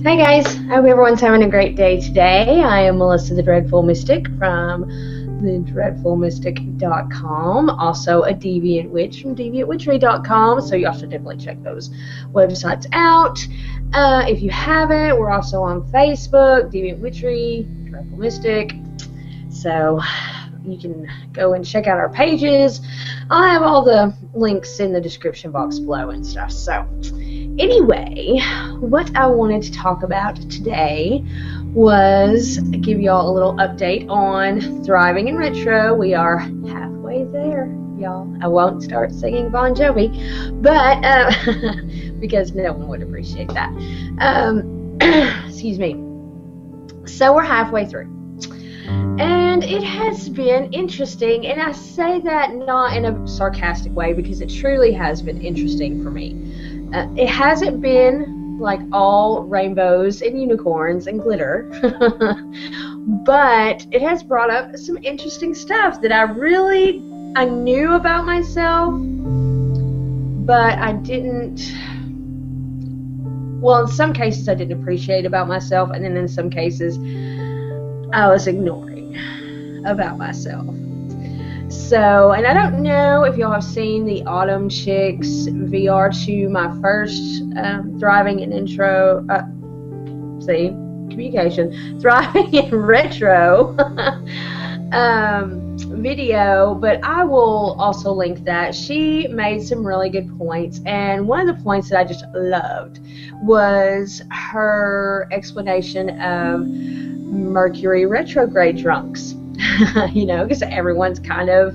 Hi guys, I hope everyone's having a great day today. I am Melissa the Dreadful Mystic from theautumnchicks.com, also a Deviant Witch from deviantwitchery.com, so you also definitely check those websites out. If you haven't, we're also on Facebook, Deviant Witchery, Dreadful Mystic, so you can go and check out our pages. I'll have all the links in the description box below and stuff. So anyway, what I wanted to talk about today was give y'all a little update on Thriving in Retro. We are halfway there, y'all. I won't start singing Bon Jovi, but because no one would appreciate that. Excuse me. So we're halfway through. And it has been interesting, and I say that not in a sarcastic way because it truly has been interesting for me. It hasn't been like all rainbows and unicorns and glitter, but it has brought up some interesting stuff that I knew about myself, but I didn't, well, in some cases I didn't appreciate about myself, and then in some cases I was ignoring about myself. So, and I don't know if y'all have seen the Autumn Chicks VR to my first Thriving in Thriving in Retro video, but I will also link that. She made some really good points, and one of the points that I just loved was her explanation of Mercury retrograde drunks. You know, because everyone's kind of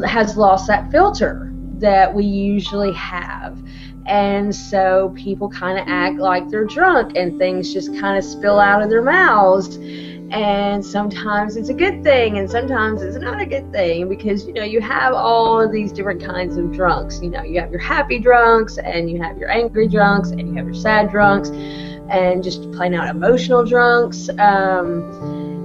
has lost that filter that we usually have, and so people kind of act like they're drunk and things just kind of spill out of their mouths, and sometimes it's a good thing and sometimes it's not a good thing, because you know, you have all of these different kinds of drunks. You know, you have your happy drunks and you have your angry drunks and you have your sad drunks and just plain out emotional drunks.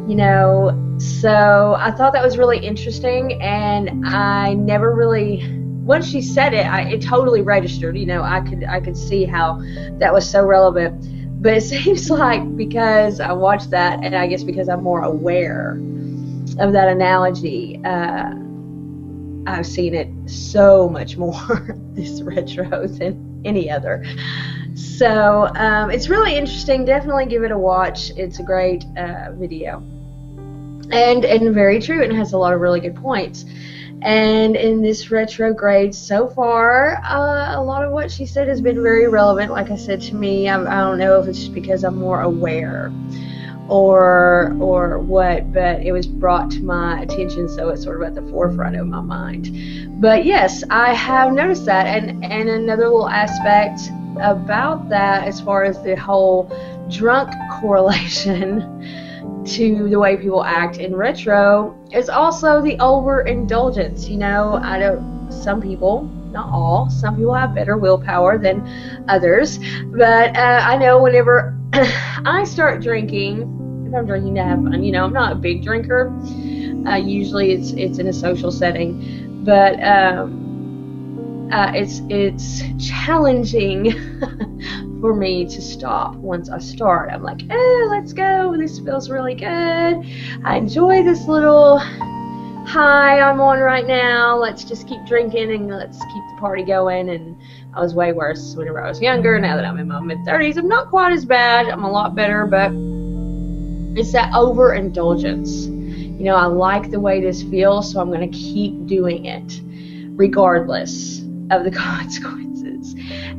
You know, so I thought that was really interesting, and I never really, once she said it, it totally registered. You know, I could see how that was so relevant. But it seems like because I watched that, and I guess because I'm more aware of that analogy, I've seen it so much more this retro than any other. So it's really interesting. Definitely give it a watch. It's a great video, and very true, and it has a lot of really good points. And in this retrograde so far, a lot of what she said has been very relevant. Like I said, to me, I don't know if it's just because I'm more aware or what, but it was brought to my attention, so it's sort of at the forefront of my mind. But yes, I have noticed that, and another little aspect about that, as far as the whole drunk correlation to the way people act in retro, is also the overindulgence. You know, some people, not all, some people have better willpower than others, but I know whenever I start drinking, if I'm drinking to have fun, you know, I'm not a big drinker. Usually it's in a social setting, but it's challenging for me to stop once I start. I'm like, let's go, this feels really good, I enjoy this little high I'm on right now, let's just keep drinking and let's keep the party going. And I was way worse whenever I was younger. Now that I'm in my mid-30s, I'm not quite as bad, I'm a lot better, but it's that overindulgence. You know, I like the way this feels, so I'm going to keep doing it regardless of the consequences.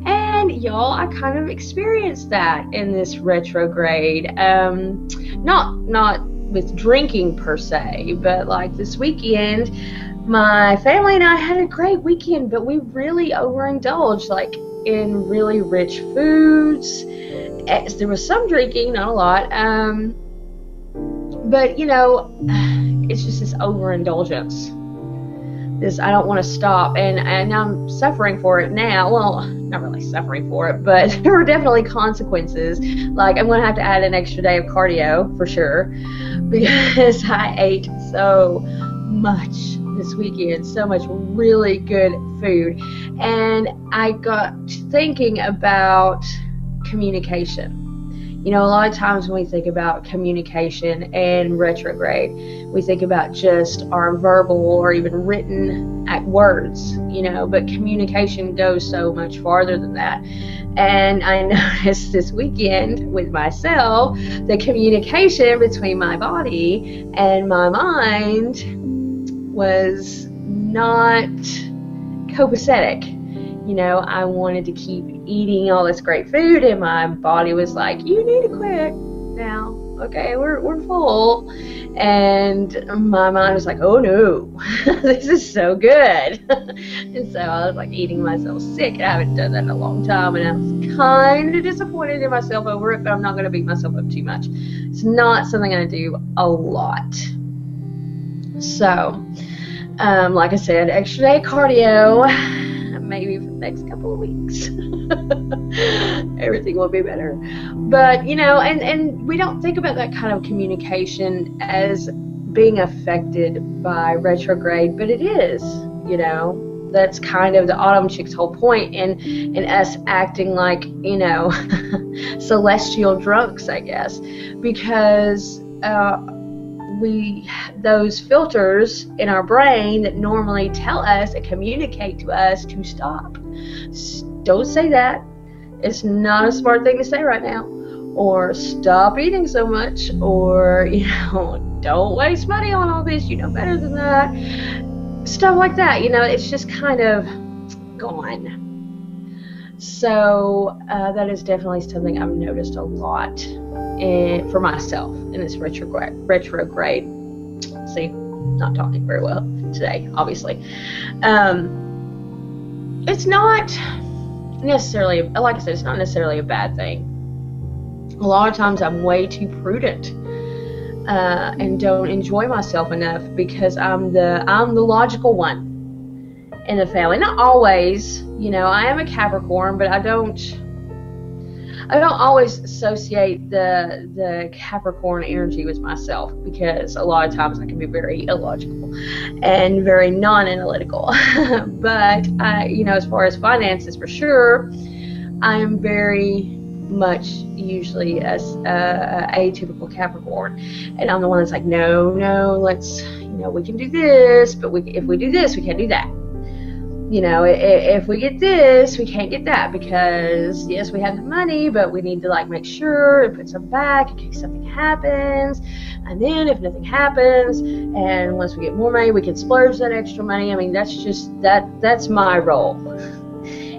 And y'all, I kind of experienced that in this retrograde. Not with drinking per se, but like this weekend, my family and I had a great weekend, but we really overindulged, like in really rich foods. There was some drinking, not a lot, but you know, it's just this overindulgence. I don't want to stop, and I'm suffering for it now. Well, not really suffering for it, but there were definitely consequences. Like, I'm going to have to add an extra day of cardio for sure, because I ate so much this weekend, so much really good food. And I got thinking about communication. You know, a lot of times when we think about communication and retrograde, we think about just our verbal or even written words, you know, but communication goes so much farther than that. And I noticed this weekend with myself, the communication between my body and my mind was not copacetic. You know, I wanted to keep eating all this great food, and my body was like, you need to quit now. Okay, we're full. And my mind was like, oh no, this is so good. And so I was like eating myself sick. I haven't done that in a long time, and I was kind of disappointed in myself over it, but I'm not going to beat myself up too much. It's not something I do a lot. So, like I said, extra day cardio. Maybe for the next couple of weeks everything will be better. But you know, and we don't think about that kind of communication as being affected by retrograde, but it is. You know, that's kind of the Autumn Chicks' whole point in us acting like, you know, celestial drunks, I guess, because those filters in our brain that normally tell us and communicate to us to stop. Don't say that. It's not a smart thing to say right now. Or stop eating so much. Or, you know, don't waste money on all this. You know better than that. Stuff like that. You know, it's just kind of gone. So that is definitely something I've noticed a lot for myself in this retrograde. See, not talking very well today, obviously. It's not necessarily, like I said, it's not necessarily a bad thing. A lot of times I'm way too prudent and don't enjoy myself enough because I'm the logical one in the family. Not always, you know. I am a Capricorn, but I don't always associate the Capricorn energy with myself, because a lot of times I can be very illogical and very non-analytical. But you know, as far as finances, for sure, I am very much usually a atypical Capricorn, and I'm the one that's like, no, let's, you know, we can do this, but if we do this, we can't do that. You know, if we get this, we can't get that, because yes, we have the money, but we need to like make sure and put some back in case something happens. And then if nothing happens, and once we get more money, we can splurge that extra money. I mean, that's my role.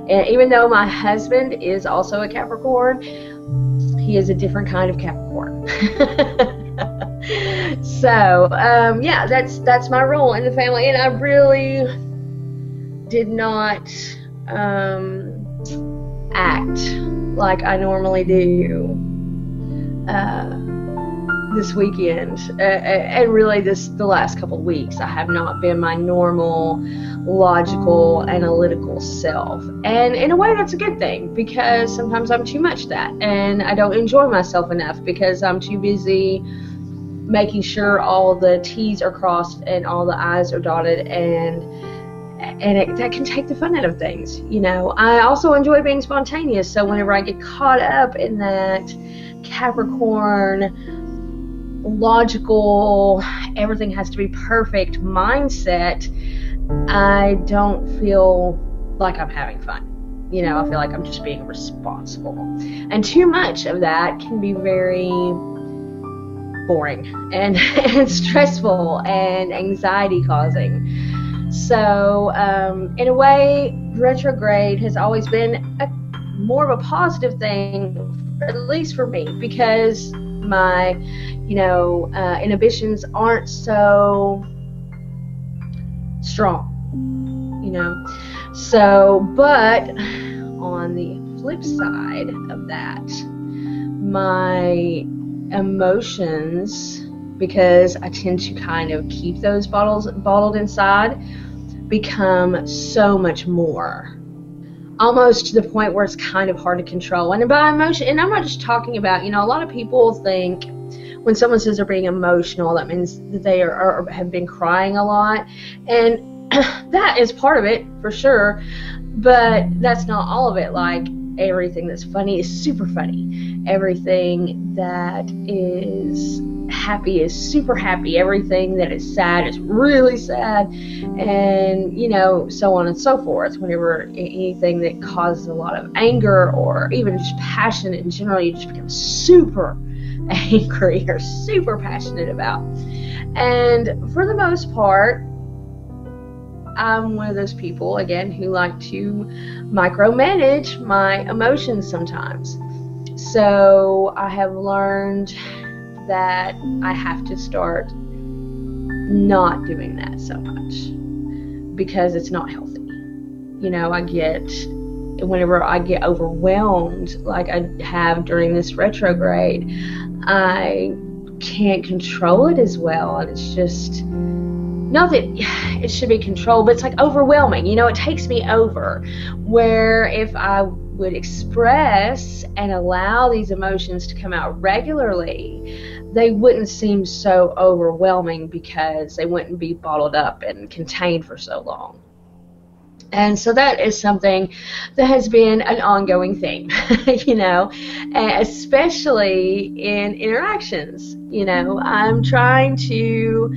And even though my husband is also a Capricorn, he is a different kind of Capricorn. So yeah, that's my role in the family, and I really did not act like I normally do this weekend, and really the last couple of weeks. I have not been my normal logical analytical self, and in a way that's a good thing, because sometimes I'm too much that, and I don't enjoy myself enough because I'm too busy making sure all the T's are crossed and all the I's are dotted, and that can take the fun out of things. You know, I also enjoy being spontaneous, so whenever I get caught up in that Capricorn logical, everything has to be perfect mindset, I don't feel like I'm having fun. You know, I feel like I'm just being responsible, and too much of that can be very boring and stressful and anxiety causing. So in a way, retrograde has always been more of a positive thing, at least for me, because my, you know, inhibitions aren't so strong, you know. So, but on the flip side of that, my emotions, because I tend to kind of keep those bottled inside, become so much more, almost to the point where it's kind of hard to control. And by emotion, and I'm not just talking about, you know, a lot of people think when someone says they're being emotional, that means that they have been crying a lot, and that is part of it for sure, but that's not all of it. Like, everything that's funny is super funny. Everything that is happy is super happy. Everything that is sad is really sad. And, you know, so on and so forth. Whenever anything that causes a lot of anger or even just passion in general, you just become super angry or super passionate about. And for the most part, I'm one of those people, again, who like to micromanage my emotions sometimes. So I have learned that I have to start not doing that so much because it's not healthy. You know, whenever I get overwhelmed, like I have during this retrograde, I can't control it as well. And it's just, not that it should be controlled, but it's like overwhelming. You know, it takes me over. Where if I would express and allow these emotions to come out regularly, they wouldn't seem so overwhelming because they wouldn't be bottled up and contained for so long. And so that is something that has been an ongoing theme, you know, especially in interactions. You know, I'm trying to,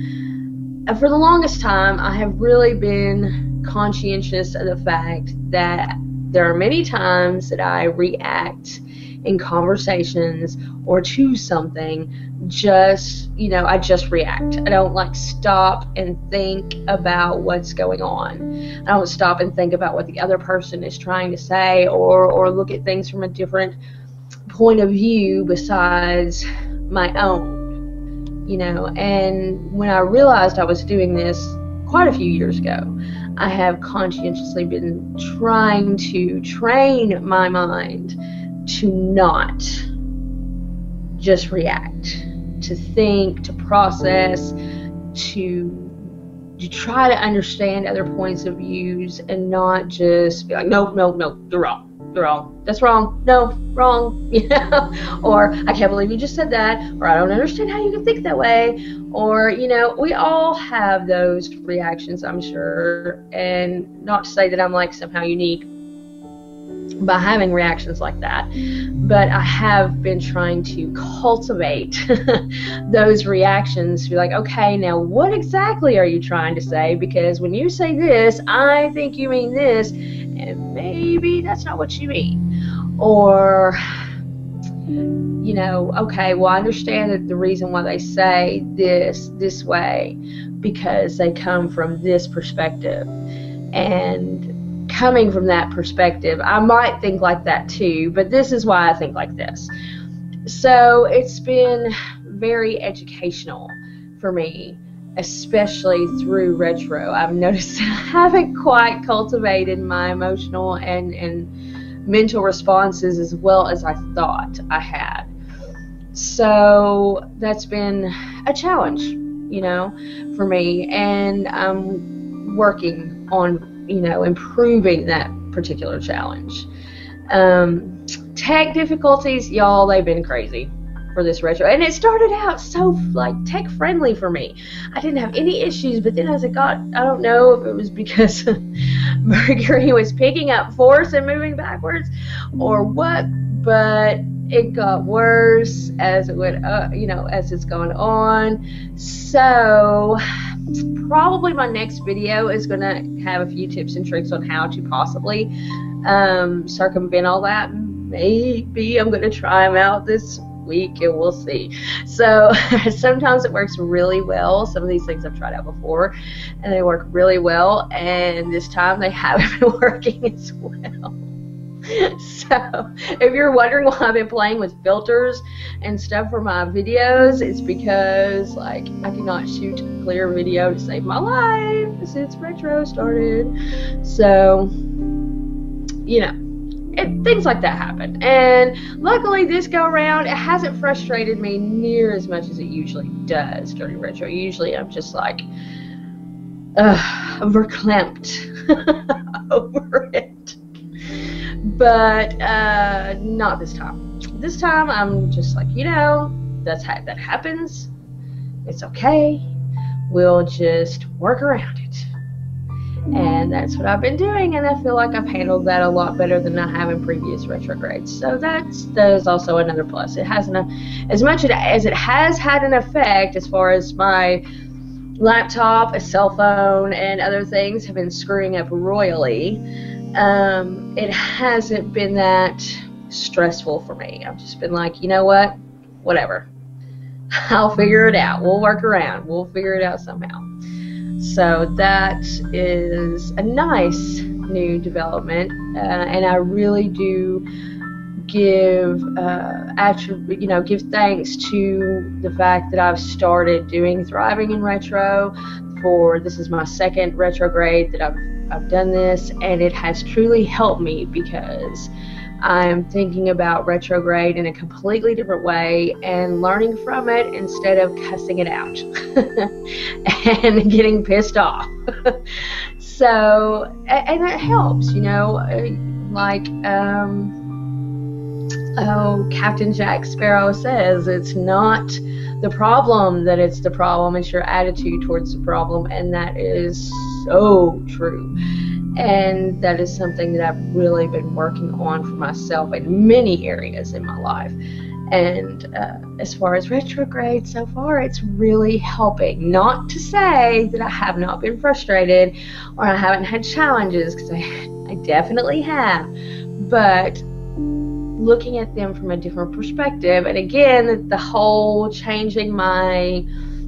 for the longest time, I have really been conscientious of the fact that there are many times that I react in conversations or to something, just, you know, I just react. I don't like stop and think about what's going on. I don't stop and think about what the other person is trying to say, or look at things from a different point of view besides my own, you know. And when I realized I was doing this quite a few years ago, I have conscientiously been trying to train my mind to not just react, to think, to process, to try to understand other points of views and not just be like, no, you're wrong, that's wrong, no, wrong, you know, or I can't believe you just said that, or I don't understand how you can think that way, or, you know, we all have those reactions, I'm sure, and not to say that I'm like somehow unique by having reactions like that, but I have been trying to cultivate those reactions to be like, okay, now what exactly are you trying to say? Because when you say this, I think you mean this, and maybe that's not what you mean. Or, you know, okay, well, I understand that the reason why they say this way because they come from this perspective, and coming from that perspective, I might think like that too, but this is why I think like this. So it's been very educational for me, especially through retro. I've noticed that I haven't quite cultivated my emotional and mental responses as well as I thought I had. So that's been a challenge, you know, for me, and I'm working on, you know, improving that particular challenge. Tech difficulties, y'all, they've been crazy for this retro, and it started out so like tech friendly for me. I didn't have any issues, but then as it got, I don't know if it was because Mercury was picking up force and moving backwards or what, but it got worse as it went up, you know, as it's gone on. So probably my next video is going to have a few tips and tricks on how to possibly circumvent all that. Maybe I'm going to try them out this week and we'll see. So sometimes it works really well. Some of these things I've tried out before and they work really well, and this time they haven't been working as well. So if you're wondering why I've been playing with filters and stuff for my videos, it's because like I cannot shoot a clear video to save my life since retro started. So, you know, things like that happen, and luckily this go around it hasn't frustrated me near as much as it usually does during retro. Usually I'm just like verklempt over it, but not this time. This time I'm just like, you know, that happens, it's okay, we'll just work around it. And that's what I've been doing, and I feel like I've handled that a lot better than I have in previous retrogrades. So that is also another plus. It hasn't, as much as it has had an effect as far as my laptop, a cell phone, and other things have been screwing up royally, it hasn't been that stressful for me. I've just been like, you know what, whatever, I'll figure it out, we'll work around, we'll figure it out somehow. So that is a nice new development, and I really do give give thanks to the fact that I've started doing Thriving in Retro. This is my second retrograde that I've done this, and it has truly helped me because I'm thinking about retrograde in a completely different way and learning from it instead of cussing it out and getting pissed off. So, and it helps, like Captain Jack Sparrow says, it's not the problem that it's the problem, it's your attitude towards the problem, and that is so true. And that is something that I've really been working on for myself in many areas in my life. And as far as retrograde so far, it's really helping. Not to say that I have not been frustrated or I haven't had challenges, because I definitely have. But looking at them from a different perspective, and again, the whole changing my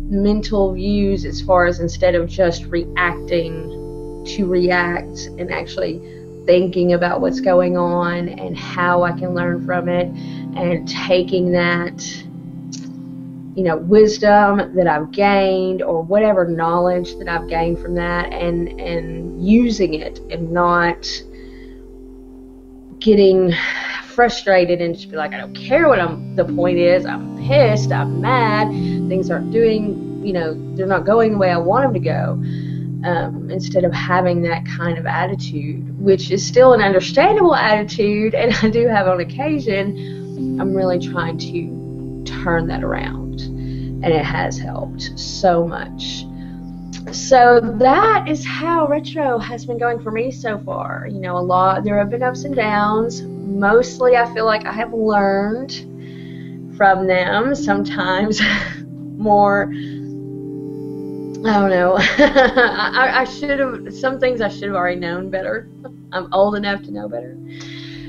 mental views as far as instead of just reacting to react and actually thinking about what's going on and how I can learn from it, and taking that wisdom that I've gained or whatever knowledge that I've gained from that, and using it and not getting frustrated and just be like, I don't care what the point is, I'm pissed, I'm mad, things aren't doing, they're not going the way I want them to go. Instead of having that kind of attitude, which is still an understandable attitude, and I do have on occasion, I'm really trying to turn that around, and it has helped so much. So that is how retro has been going for me so far. There have been ups and downs. Mostly I feel like I have learned from them. Sometimes more, I don't know. I should have, some things I should have already known better. I'm old enough to know better.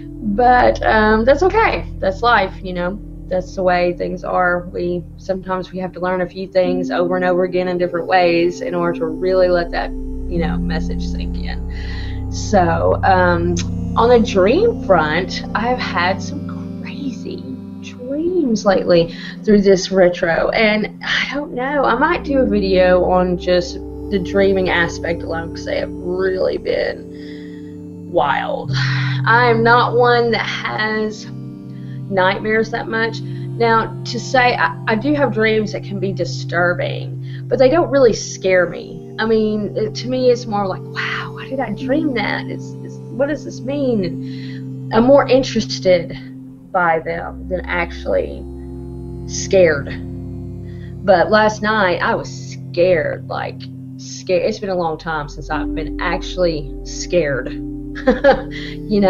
But that's okay. That's life, That's the way things are. Sometimes we have to learn a few things over and over again in different ways in order to really let that, message sink in. So, on the dream front, I've had some crazy dreams lately through this retro, and I don't know, I might do a video on just the dreaming aspect alone, because they have really been wild. I'm not one that has nightmares that much. Now, to say I do have dreams that can be disturbing, but they don't really scare me. I mean, to me, it's more like, wow, why did I dream that? What does this mean? And I'm more interested by them than actually scared. But last night, I was scared, scared. It's been a long time since I've been actually scared. I mean,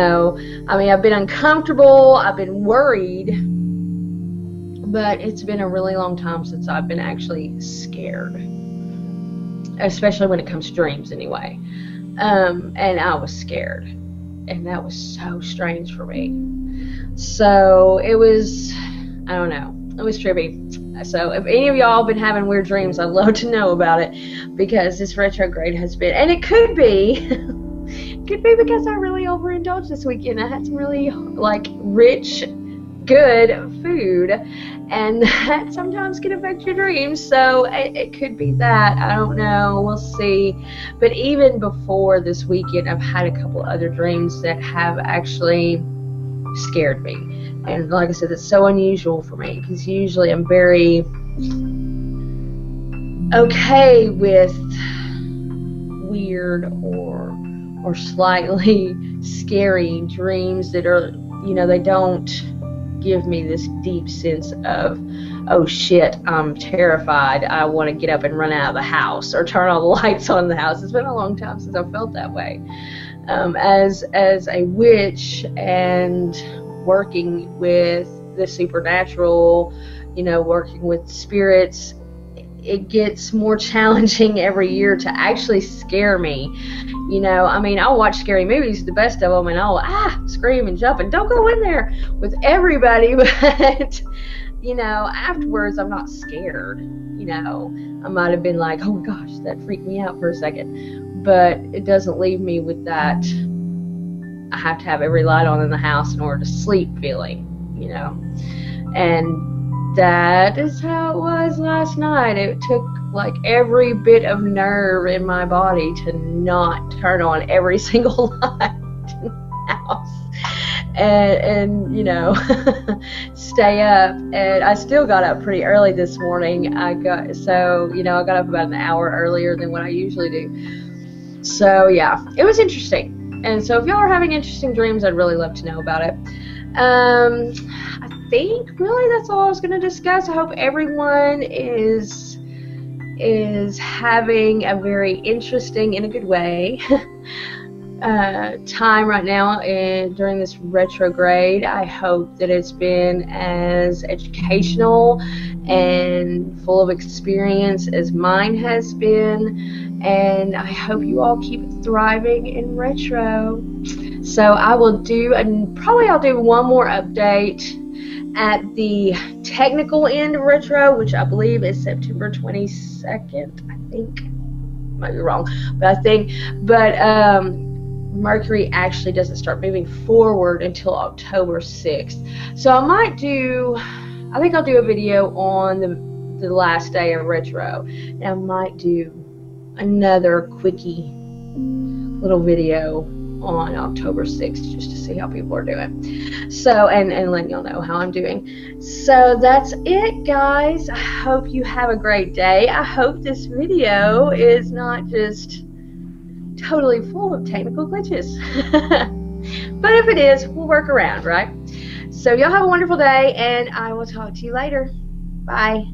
I've been uncomfortable, I've been worried, but it's been a really long time since I've been actually scared, especially when it comes to dreams anyway. And I was scared, and that was so strange for me. So it was, I don't know, it was trippy. So if any of y'all have been having weird dreams, I'd love to know about it, because this retrograde has been, and it could be because I really overindulged this weekend. I had some really rich, good food, and that sometimes can affect your dreams. So it could be that. I don't know. We'll see. But even before this weekend, I've had a couple other dreams that have actually scared me. And like I said, it's so unusual for me, because usually I'm very okay with weird or slightly scary dreams that are, they don't give me this deep sense of, oh shit, I'm terrified, I want to get up and run out of the house or turn all the lights on in the house. It's been a long time since I've felt that way. As a witch and working with the supernatural, you know, working with spirits, it gets more challenging every year to actually scare me. You know, I mean, I'll watch scary movies, the best of them, and I'll scream and jump and don't go in there with everybody, but you know, afterwards I'm not scared. You know, I might have been like, oh my gosh, that freaked me out for a second, but it doesn't leave me with that I have to have every light on in the house in order to sleep feeling, you know. And that is how it was last night. It took like every bit of nerve in my body to not turn on every single light in the house and you know, stay up. And I still got up pretty early this morning. I got up about an hour earlier than what I usually do. So yeah, it was interesting. And so if y'all are having interesting dreams, I'd really love to know about it. I think really that's all I was going to discuss. I hope everyone is having a very interesting, in a good way, time right now during this retrograde. I hope that it's been as educational and full of experience as mine has been, and I hope you all keep thriving in retro. So I will do, and probably I'll do one more update at the technical end of retro, which I believe is September 22nd, I think. Might be wrong, but Mercury actually doesn't start moving forward until October 6th. So I think I'll do a video on the last day of retro, and I might do another quickie little video on October 6th just to see how people are doing. So, and letting y'all know how I'm doing. So that's it, guys. I hope you have a great day. I hope this video is not just totally full of technical glitches. But if it is, we'll work around, right? So y'all have a wonderful day, and I will talk to you later. Bye.